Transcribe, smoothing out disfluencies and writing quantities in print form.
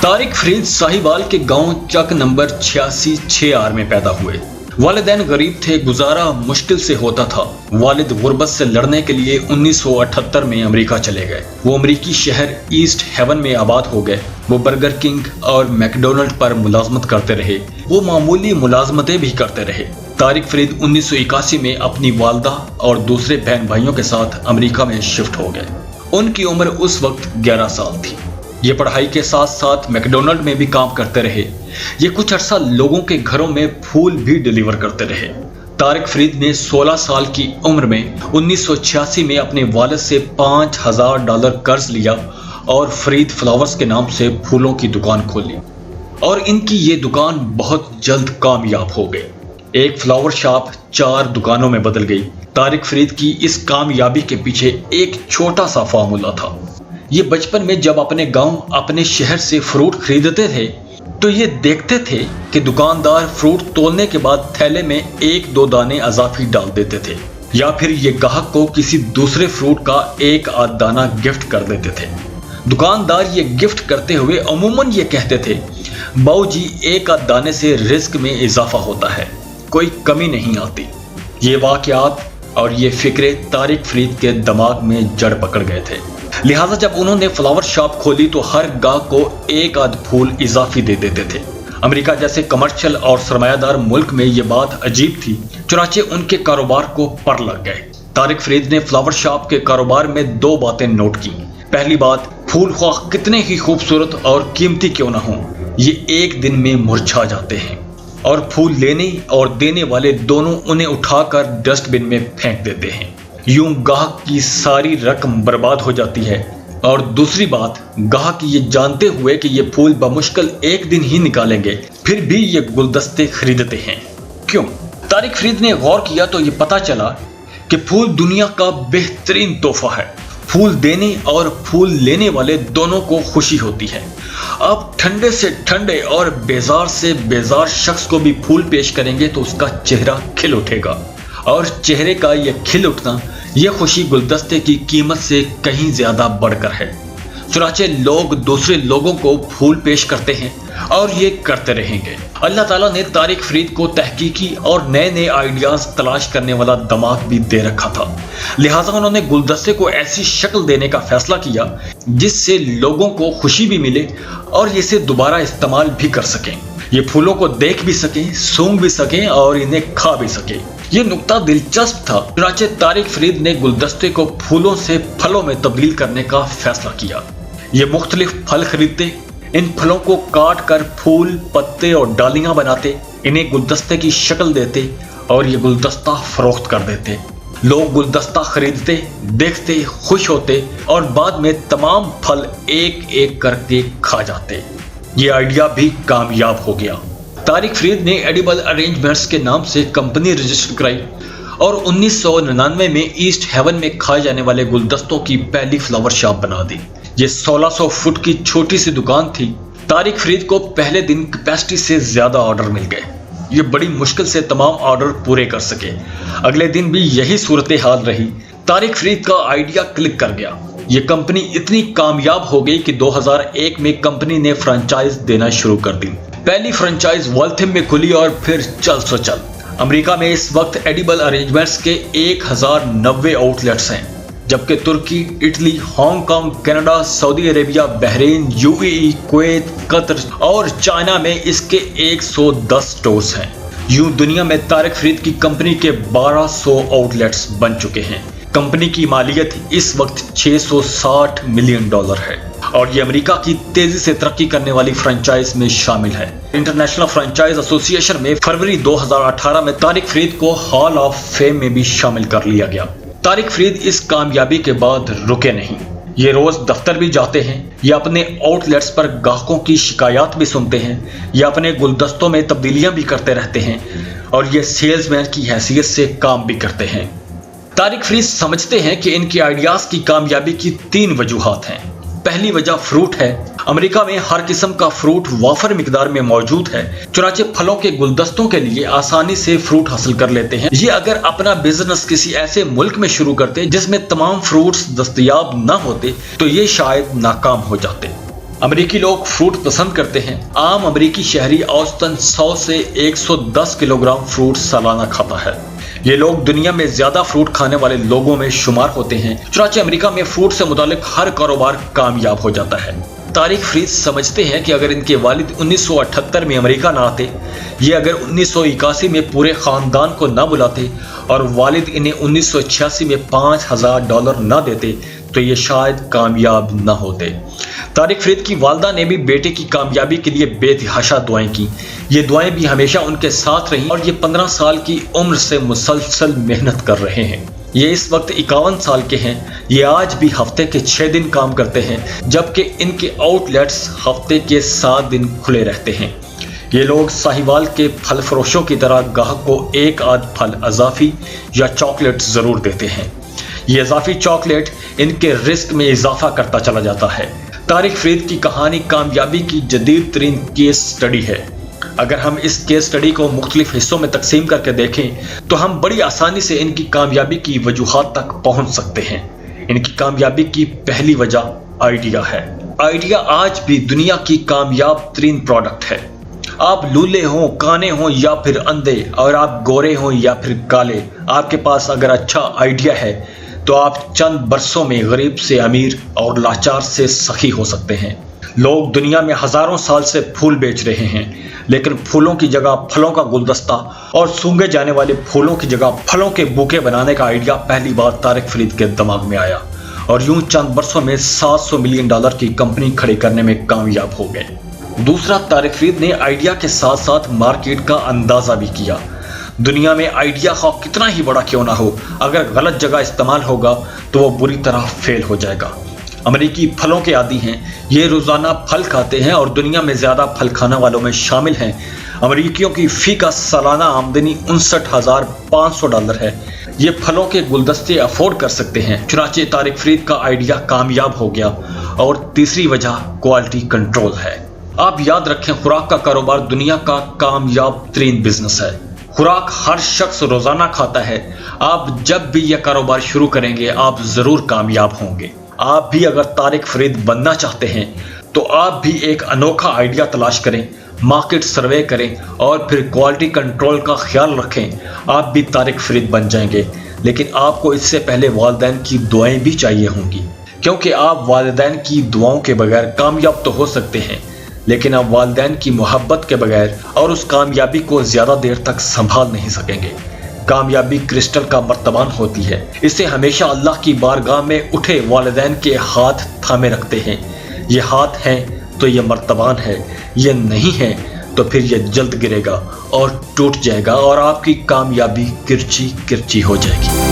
तारिक फरीद साहिवाल के गांव चक number 86 6R में पैदा हुए। वालिदैन गरीब थे, गुजारा मुश्किल से होता था। वालिद गुर्बत से लड़ने के लिए 1978 में अमेरिका चले गए। वो अमेरिकी शहर ईस्ट हेवन में आबाद हो गए। वो बर्गर किंग और मैकडोनल्ड पर मुलाजमत करते रहे। वो मामूली मुलाजमतें भी करते रहे। तारिक फरीद 1981 में अपनी वालदा और दूसरे बहन भाइयों के साथ अमेरिका में शिफ्ट हो गए। उनकी उम्र उस वक्त 11 साल थी। ये पढ़ाई के साथ साथ मैकडोनल्ड में भी काम करते रहे। ये कुछ अरसा लोगों के घरों में फूल भी डिलीवर करते रहे। तारिक फरीद ने 16 साल की उम्र में 1986 में अपने वालिद से $5000 कर्ज लिया और फरीद फ्लावर्स के नाम से फूलों की दुकान खोली और इनकी ये दुकान बहुत जल्द कामयाब हो गई। एक फ्लावर शॉप 4 दुकानों में बदल गई। तारिक फरीद की इस कामयाबी के पीछे एक छोटा सा फार्मूला था। ये बचपन में जब अपने गांव अपने शहर से फ्रूट खरीदते थे तो ये देखते थे कि दुकानदार फ्रूट तोलने के बाद थैले में 1-2 दाने अजाफी डाल देते थे, या फिर ये ग्राहक को किसी दूसरे फ्रूट का 1-8 दाना गिफ्ट कर देते थे। दुकानदार ये गिफ्ट करते हुए अमूमन ये कहते थे, बाऊजी 1-8 दाने से रिस्क में इजाफा होता है, कोई कमी नहीं आती। ये वाकयात और ये फिक्रे तारिक फरीद के दिमाग में जड़ पकड़ गए थे। लिहाजा जब उन्होंने फ्लावर शॉप खोली तो हर गाहक को 1-8 फूल इजाफी दे देते थे। अमेरिका जैसे कमर्शियल और सरमायादार मुल्क में ये बात अजीब थी, चुनाचे उनके कारोबार को पर लग गए। तारिक फरीद ने फ्लावर शॉप के कारोबार में 2 बातें नोट की। पहली बात, फूल ख्वाह कितने ही खूबसूरत और कीमती क्यों ना हों, ये एक दिन में मुरझा जाते हैं और फूल लेने और देने वाले दोनों उन्हें उठाकर डस्टबिन में फेंक देते हैं। यूं गाहक की सारी रकम बर्बाद हो जाती है। और दूसरी बात, गाहक ये जानते हुए कि ये फूल बमुश्किल एक दिन ही निकालेंगे, फिर भी ये गुलदस्ते खरीदते हैं। क्यों? तारिक फरीद ने गौर किया तो ये पता चला कि फूल दुनिया का बेहतरीन तोहफा है। फूल देने और फूल लेने वाले दोनों को खुशी होती है। आप ठंडे से ठंडे और बेजार से बेजार शख्स को भी फूल पेश करेंगे तो उसका चेहरा खिल उठेगा, और चेहरे का ये खिल उठना, ये खुशी गुलदस्ते की कीमत से कहीं ज्यादा बढ़कर है। चुनाचे लोग दूसरे लोगों को फूल पेश करते हैं और ये करते रहेंगे। अल्लाह ताला ने तारिक फरीद को तहकीकी और नए नए आइडियाज तलाश करने वाला दिमाग भी दे रखा था। लिहाजा उन्होंने गुलदस्ते को ऐसी शक्ल देने का फैसला किया जिससे लोगों को खुशी भी मिले और इसे दोबारा इस्तेमाल भी कर सकें। ये फूलों को देख भी सकें, सूंघ भी सकें और इन्हें खा भी सकें। ये नुक्ता दिलचस्प था। चुनाचे तारिक फरीद ने गुलदस्ते को फूलों से फलों में तब्दील करने का फैसला किया। ये मुख्तलिफ फल खरीदते, इन फलों को काट कर फूल, पत्ते और डालियां बनाते, इन्हें गुलदस्ते की शक्ल देते और ये गुलदस्ता फरोख्त कर देते। लोग गुलदस्ता खरीदते, देखते, खुश होते और बाद में तमाम फल एक एक करके खा जाते। ये आइडिया भी कामयाब हो गया। तारिक फरीद ने एडिबल अरेंजमेंट्स के नाम से कंपनी रजिस्टर कराई और 1999 में ईस्ट हेवन में खाए जाने वाले गुलदस्तों की पहली फ्लावर शॉप बना दी। ये 1600 फुट की छोटी सी दुकान थी। तारिक फरीद को पहले दिन कैपेसिटी से ज्यादा ऑर्डर मिल गए। ये बड़ी मुश्किल से तमाम ऑर्डर पूरे कर सके। अगले दिन भी यही सूरत हाल रही। तारिक फरीद का आइडिया क्लिक कर गया। ये कंपनी इतनी कामयाब हो गई कि 2001 में कंपनी ने फ्रेंचाइज देना शुरू कर दी। पहली फ्रेंचाइज वॉल्थिम में खुली और फिर चल सो चल। अमेरिका में इस वक्त एडिबल अरेंजमेंट्स के 1090 आउटलेट्स हैं, जबकि तुर्की, Italy, Hong Kong, Canada, Saudi Arabia, Bahrain, UAE, Kuwait, Qatar और चाइना में इसके 110 स्टोर्स हैं। यूं दुनिया में तारिक फरीद की कंपनी के 1200 आउटलेट्स बन चुके हैं। कंपनी की मालियत इस वक्त $660 मिलियन है और ये अमेरिका की तेजी से तरक्की करने वाली फ्रेंचाइज में शामिल है। इंटरनेशनल फ्रेंचाइज एसोसिएशन में फरवरी 2018 में तारिक फरीद को हॉल ऑफ फेम में भी शामिल कर लिया गया। तारिक फरीद इस कामयाबी के बाद रुके नहीं। ये रोज दफ्तर भी जाते हैं, ये अपने आउटलेट्स पर ग्राहकों की शिकायत भी सुनते हैं, ये अपने गुलदस्तों में तब्दीलियां भी करते रहते हैं और ये सेल्समैन की हैसियत से काम भी करते हैं। तारिक फरीद समझते हैं कि इनकी आइडियाज की कामयाबी की 3 वजूहात हैं। पहली वजह फ्रूट है। अमेरिका में हर किस्म का फ्रूट वाफर मिकदार में मौजूद है, चुनाचे फलों के गुलदस्तों के लिए आसानी से फ्रूट हासिल कर लेते हैं। ये अगर अपना बिजनेस किसी ऐसे मुल्क में शुरू करते जिसमें तमाम फ्रूट्स दस्तयाब न होते तो ये शायद नाकाम हो जाते। अमरीकी लोग फ्रूट पसंद करते हैं। आम अमरीकी शहरी औसतन 100 से 110 किलोग्राम फ्रूट सालाना खाता है। ये लोग दुनिया में ज्यादा फ्रूट खाने वाले लोगों में शुमार होते हैं। चुनांचे अमेरिका में फ्रूट से मुतालिक हर कारोबार कामयाब हो जाता है। तारिक फरीद समझते हैं कि अगर इनके वालिद 1978 में अमेरिका ना आते, ये अगर 1981 में पूरे खानदान को ना बुलाते और वालिद इन्हें 1986 में $5000 ना देते तो ये शायद कामयाब ना होते। तारिक फरीद की वालदा ने भी बेटे की कामयाबी के लिए बेतहाशा दुआएं की। ये दुआएं भी हमेशा उनके साथ रहीं और ये 15 साल की उम्र से मुसलसल मेहनत कर रहे हैं। ये इस वक्त 51 साल के हैं। ये आज भी हफ्ते के 6 दिन काम करते हैं, जबकि इनके आउटलेट्स हफ्ते के 7 दिन खुले रहते हैं। ये लोग साहिवाल के फल फरोशों की तरह गाहक को एक आध फल अजाफी या चॉकलेट जरूर देते हैं। ये इजाफी चॉकलेट इनके रिस्क में इजाफा करता चला जाता है। तारिक फरीद की कहानी कामयाबी की जदीद तरीन केस स्टडी है। अगर हम इस केस स्टडी को मुख्तलिफ हिस्सों में तकसीम करके देखें तो हम बड़ी आसानी से इनकी कामयाबी की वजूहात तक पहुंच सकते हैं। इनकी कामयाबी की पहली वजह आइडिया है। आइडिया आज भी दुनिया की कामयाब तरीन प्रोडक्ट है। आप लूले हों, काने हों या फिर अंधे, और आप गोरे हों या फिर काले, आपके पास अगर अच्छा आइडिया है तो आप चंद बरसों में गरीब से अमीर और लाचार से सखी हो सकते हैं। लोग दुनिया में हजारों साल से फूल बेच रहे हैं, लेकिन फूलों की जगह फलों का गुलदस्ता और सूंघे जाने वाले फूलों की जगह फलों के बुके बनाने का आइडिया पहली बार तारिक फरीद के दिमाग में आया और यूं चंद बरसों में $700 मिलियन की कंपनी खड़ी करने में कामयाब हो गए। दूसरा, तारिक फरीद ने आइडिया के साथ साथ मार्केट का अंदाजा भी किया। दुनिया में आइडिया खा कितना ही बड़ा क्यों ना हो, अगर गलत जगह इस्तेमाल होगा तो वो बुरी तरह फेल हो जाएगा। अमेरिकी फलों के आदी हैं। ये रोजाना फल खाते हैं और दुनिया में ज्यादा फल खाने वालों में शामिल हैं। अमेरिकियों की फी का सालाना आमदनी $59,500 है। ये फलों के गुलदस्ते अफोर्ड कर सकते हैं। चुनांचे तारिक फरीद का आइडिया कामयाब हो गया। और तीसरी वजह क्वालिटी कंट्रोल है। आप याद रखें, खुराक का कारोबार दुनिया का कामयाब तरीन बिजनेस है। खुराक हर शख्स रोजाना खाता है। आप जब भी यह कारोबार शुरू करेंगे आप जरूर कामयाब होंगे। आप भी अगर तारिक फरीद बनना चाहते हैं तो आप भी एक अनोखा आइडिया तलाश करें, मार्केट सर्वे करें और फिर क्वालिटी कंट्रोल का ख्याल रखें। आप भी तारिक फरीद बन जाएंगे, लेकिन आपको इससे पहले वालिदैन की दुआएं भी चाहिए होंगी, क्योंकि आप वालिदैन की दुआओं के बगैर कामयाब तो हो सकते हैं, लेकिन आप वालिदैन की मोहब्बत के बगैर और उस कामयाबी को ज्यादा देर तक संभाल नहीं सकेंगे। कामयाबी क्रिस्टल का मर्तबान होती है। इसे हमेशा अल्लाह की बारगाह में उठे वालिदैन के हाथ थामे रखते हैं। ये हाथ है तो ये मर्तबान है, ये नहीं है तो फिर ये जल्द गिरेगा और टूट जाएगा और आपकी कामयाबी किरची किरची हो जाएगी।